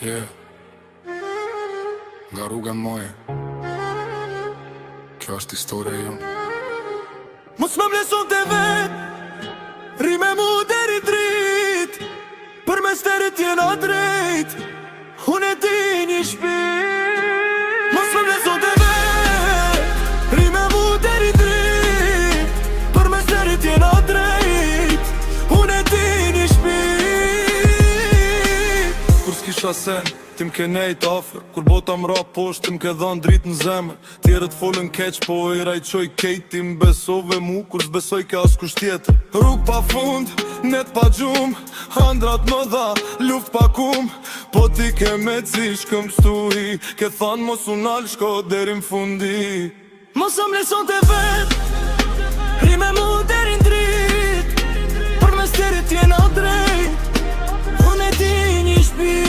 Yeah. Nga rruga moje. Kjo është historia jonë. Mos më bleson të vet, rime mu deri drit, për mes terit jena drejt, unë e ti një shpit. Mos më bleson të vet, rime mu deri drit, për mes terit jena drejt, unë e ti një shpit. Kur s'kisha sen, tim ke nejt afer, kur bota m'ra posht, tim ke dhan drit në zemër. Tjerët folën keq, po i rajqoj kejt, tim besove mu, kur s'besoj ke as kusht tjetër. Rrug pa fund, net pa gjum, handrat më dha, luft pa kum, po ti ke me cish këm stuhi, ke than mos unal shko deri m'fundi. Mos më leson të vet, rime mu deri n'drit, për mes terit jena drejt, unë e ti një shpit.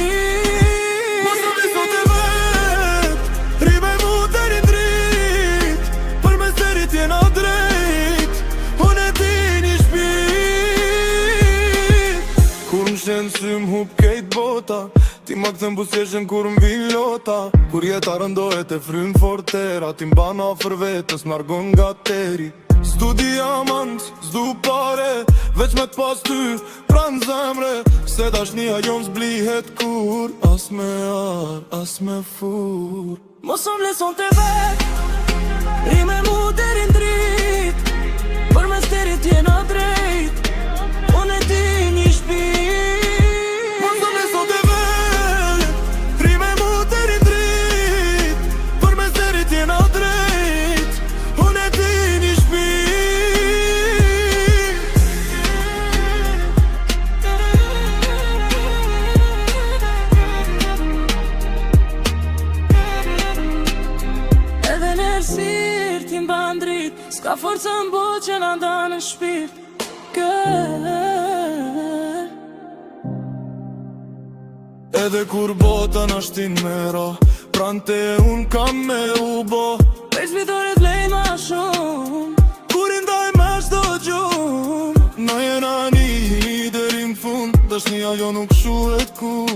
Shenë sy m'hup kejt bota, ti ma këtën busjeshen kur m'vin lota. Kur jeta rëndohet e fryn fortera, ti m'ban afer vetës m'largon nga teri. S'du diamant, s'du pare, veç me t'pas ty pran zemre, se dashnia jon s'blihet kur, as me ar, as me fur. Mos më leson të vet, rime mu deri n'drit, për mes terit jena drejt, unë e ti një shpit. S'ka forca m'bo që na nda në shpirt, girl. Edhe kur bota na shtin me ra, prante unë kam me u bo. Veç vitore t'lejnë ma shumë, kur i ndaj me shdo gjumë. Na jena një deri n'fund, dashnia jo nuk shuhet kur.